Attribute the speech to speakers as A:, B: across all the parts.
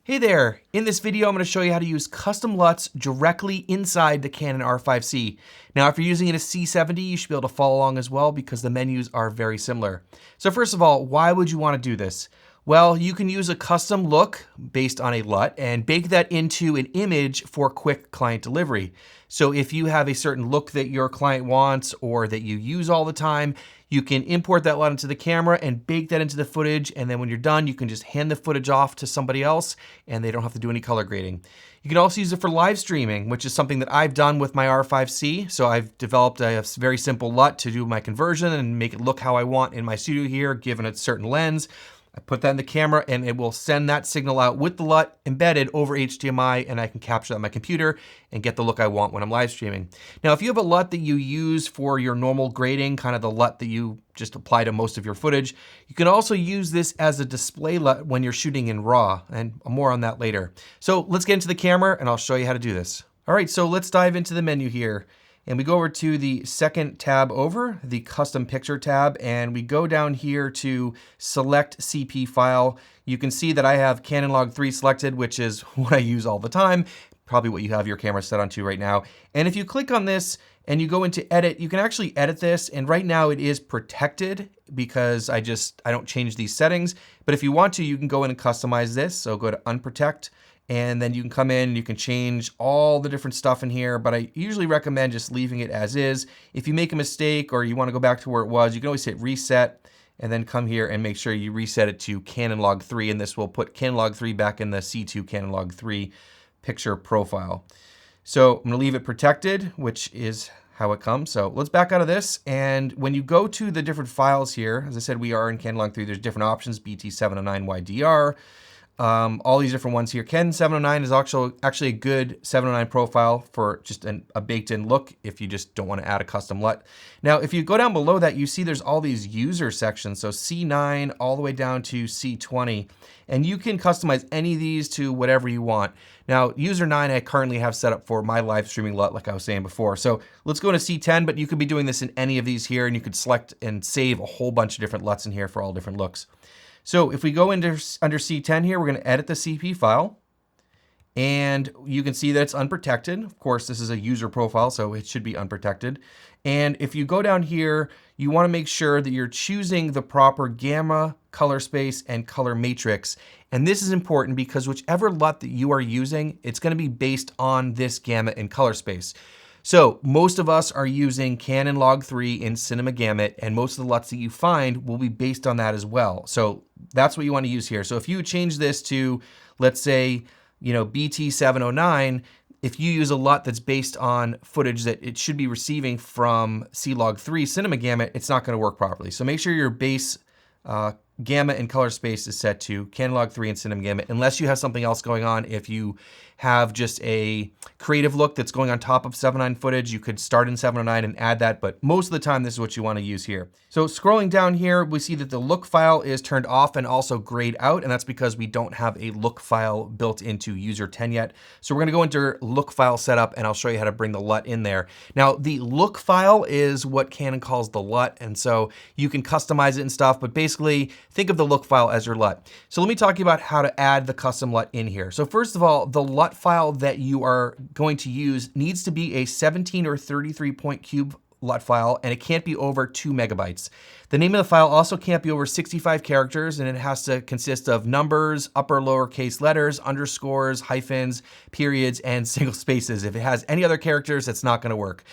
A: Hey there! In this video, I'm going to show you how to use custom LUTs directly inside the Canon R5C. Now, if you're using it as C70, you should be able to follow along as well because the menus are very similar. So first of all, why would you want to do this? Well, you can use a custom look based on a LUT and bake that into an image for quick client delivery. So if you have a certain look that your client wants or that you use all the time, you can import that LUT into the camera and bake that into the footage. And then when you're done, you can just hand the footage off to somebody else and they don't have to do any color grading. You can also use it for live streaming, which is something that I've done with my R5C. So I've developed a very simple LUT to do my conversion and make it look how I want in my studio here, given a certain lens. I put that in the camera and it will send that signal out with the LUT embedded over HDMI, and I can capture that on my computer and get the look I want when I'm live streaming. Now, if you have a LUT that you use for your normal grading, kind of the LUT that you just apply to most of your footage, you can also use this as a display LUT when you're shooting in RAW, and more on that later. So let's get into the camera and I'll show you how to do this. All right, so let's dive into the menu here. And we go over to the second tab over, the custom picture tab, and we go down here to select CP file. You can see that I have Canon Log 3 selected, which is what I use all the time, probably what you have your camera set onto right now. And if you click on this and you go into edit, you can actually edit this. And right now it is protected because I don't change these settings. But if you want to, you can go in and customize this. So go to unprotect. And then you can come in, you can change all the different stuff in here, but I usually recommend just leaving it as is. If you make a mistake or you want to go back to where it was, you can always hit reset and then come here and make sure you reset it to Canon Log 3, and this will put Canon Log 3 back in the C2 Canon Log 3 picture profile. So I'm gonna leave it protected, which is how it comes. So let's back out of this. And when you go to the different files here, as I said, we are in Canon Log 3, there's different options, BT709 YDR, all these different ones here. Canon 709 is actually a good 709 profile for just a baked-in look if you just don't want to add a custom LUT. Now, if you go down below that, you see there's all these user sections, so C9 all the way down to C20, and you can customize any of these to whatever you want. Now, user 9 I currently have set up for my live streaming LUT, like I was saying before. So let's go to C10, but you could be doing this in any of these here, and you could select and save a whole bunch of different LUTs in here for all different looks. So if we go under C10 here, we're going to edit the CP file. And you can see that it's unprotected. Of course, this is a user profile, so it should be unprotected. And if you go down here, you want to make sure that you're choosing the proper gamma, color space, and color matrix. And this is important because whichever LUT that you are using, it's going to be based on this gamma and color space. So most of us are using Canon Log 3 in Cinema Gamut, and most of the LUTs that you find will be based on that as well. So that's what you want to use here. So if you change this to, let's say, BT709, if you use a LUT that's based on footage that it should be receiving from C-Log 3 Cinema Gamut, it's not going to work properly. So make sure your base gamma and color space is set to Canon Log 3 and Cinema Gamut, unless you have something else going on. If you have just a creative look that's going on top of 709 footage, you could start in 709 and add that, but most of the time this is what you want to use here. So scrolling down here, we see that the look file is turned off and also grayed out, and that's because we don't have a look file built into user 10 yet. So we're going to go into look file setup and I'll show you how to bring the LUT in there. Now, the look file is what Canon calls the LUT, and so you can customize it and stuff, but basically think of the look file as your LUT. So let me talk to you about how to add the custom LUT in here. So first of all, the LUT file that you are going to use needs to be a 17 or 33 point cube LUT file, and it can't be over 2 megabytes. The name of the file also can't be over 65 characters, and it has to consist of numbers, upper lowercase letters, underscores, hyphens, periods, and single spaces. If it has any other characters, it's not going to work.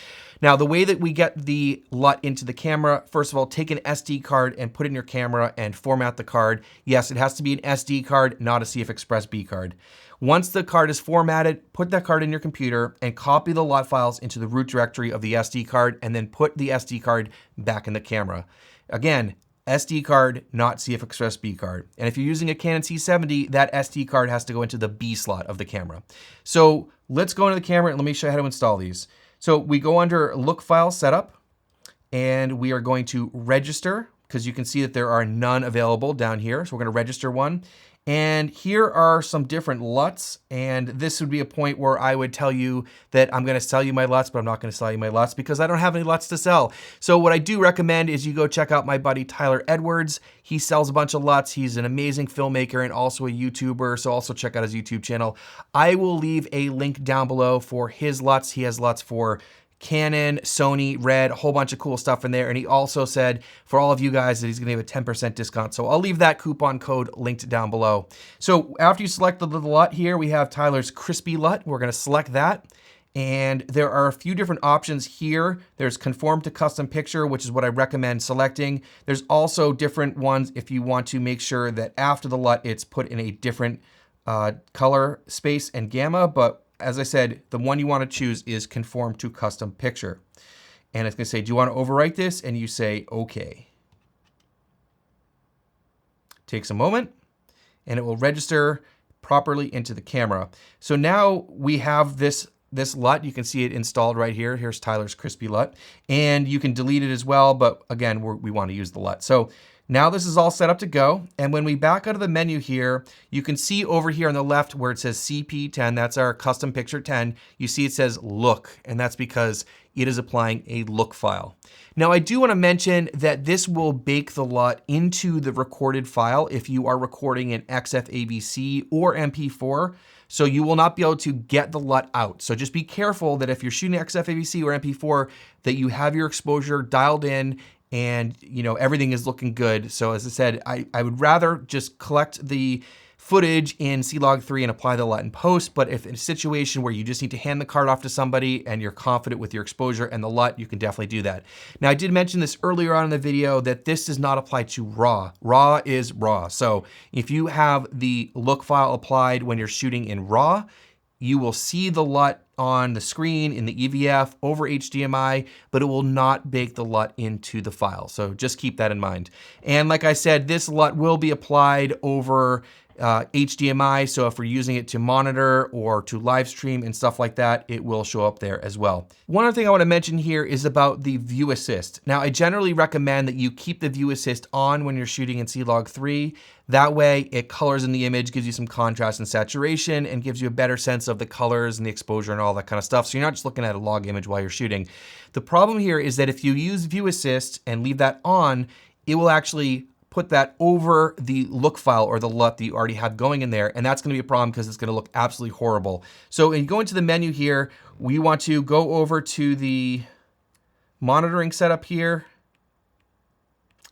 A: Now, the way that we get the LUT into the camera, first of all, take an SD card and put it in your camera and format the card. Yes, it has to be an SD card, not a CF Express B card. Once the card is formatted, put that card in your computer and copy the LUT files into the root directory of the SD card, and then put the SD card back in the camera. Again, SD card, not CF Express B card. And if you're using a Canon C70, that SD card has to go into the B slot of the camera. So let's go into the camera and let me show you how to install these. So we go under Look File Setup, and we are going to register, because you can see that there are none available down here. So we're going to register one. And here are some different LUTs, and this would be a point where I would tell you that I'm gonna sell you my LUTs, but I'm not gonna sell you my LUTs because I don't have any LUTs to sell. So what I do recommend is you go check out my buddy Tyler Edwards. He sells a bunch of LUTs. He's an amazing filmmaker and also a YouTuber, so also check out his YouTube channel. I will leave a link down below for his LUTs. He has LUTs for Canon, Sony, Red, a whole bunch of cool stuff in there. And he also said for all of you guys that he's gonna give a 10% discount. So I'll leave that coupon code linked down below. So after you select the LUT here, we have Tyler's crispy LUT. We're gonna select that. And there are a few different options here. There's conform to custom picture, which is what I recommend selecting. There's also different ones if you want to make sure that after the LUT, it's put in a different color space and gamma, but as I said, the one you want to choose is conform to custom picture. And it's going to say, do you want to overwrite this? And you say, okay. Takes a moment and it will register properly into the camera. So now we have this LUT. You can see it installed right here. Here's Tyler's crispy LUT. And you can delete it as well. But again, we want to use the LUT. So now this is all set up to go. And when we back out of the menu here, you can see over here on the left where it says CP10, that's our custom picture 10. You see it says look, and that's because it is applying a look file. Now I do want to mention that this will bake the LUT into the recorded file if you are recording in XFAVC or MP4. So you will not be able to get the LUT out. So just be careful that if you're shooting XFAVC or MP4, that you have your exposure dialed in and everything is looking good. So as I said, I would rather just collect the footage in C-Log3 and apply the LUT in post, but if in a situation where you just need to hand the card off to somebody and you're confident with your exposure and the LUT, you can definitely do that. Now I did mention this earlier on in the video that this does not apply to RAW. RAW is RAW. So if you have the look file applied when you're shooting in RAW, you will see the LUT on the screen in the EVF over HDMI, but it will not bake the LUT into the file. So just keep that in mind. And like I said, this LUT will be applied over HDMI. So if we're using it to monitor or to live stream and stuff like that, it will show up there as well. One other thing I want to mention here is about the view assist. Now I generally recommend that you keep the view assist on when you're shooting in C-Log3. That way it colors in the image, gives you some contrast and saturation, and gives you a better sense of the colors and the exposure and all that kind of stuff. So you're not just looking at a log image while you're shooting. The problem here is that if you use view assist and leave that on, it will actually put that over the look file or the LUT that you already have going in there. And that's gonna be a problem because it's gonna look absolutely horrible. So when you go into the menu here, we want to go over to the monitoring setup here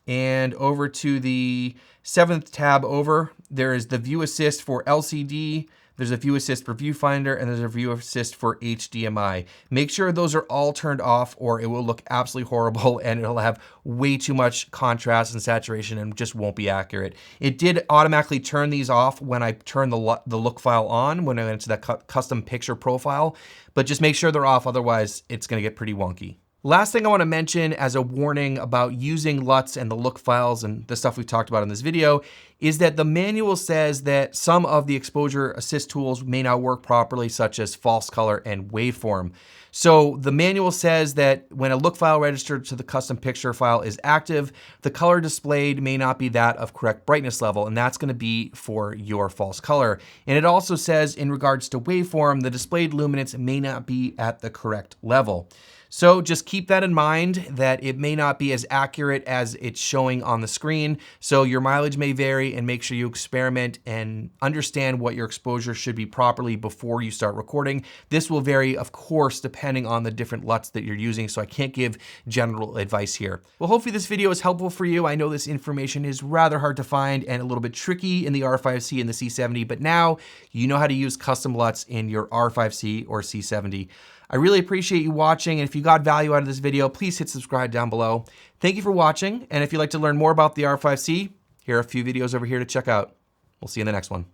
A: and over to the 7th tab over. There is the view assist for LCD. There's a view assist for viewfinder, and there's a view assist for HDMI. Make sure those are all turned off or it will look absolutely horrible and it'll have way too much contrast and saturation and just won't be accurate. It did automatically turn these off when I turned the look file on when I went to that custom picture profile, but just make sure they're off, otherwise it's gonna get pretty wonky. Last thing I want to mention as a warning about using LUTs and the look files and the stuff we've talked about in this video is that the manual says that some of the exposure assist tools may not work properly, such as false color and waveform. So the manual says that when a look file registered to the custom picture file is active, the color displayed may not be that of correct brightness level, and that's going to be for your false color. And it also says in regards to waveform, the displayed luminance may not be at the correct level. So just keep that in mind that it may not be as accurate as it's showing on the screen. So your mileage may vary, and make sure you experiment and understand what your exposure should be properly before you start recording. This will vary, of course, depending on the different LUTs that you're using. So I can't give general advice here. Well, hopefully this video is helpful for you. I know this information is rather hard to find and a little bit tricky in the R5C and the C70, but now you know how to use custom LUTs in your R5C or C70. I really appreciate you watching, and if you got value out of this video, please hit subscribe down below. Thank you for watching, and if you'd like to learn more about the R5C, here are a few videos over here to check out. We'll see you in the next one.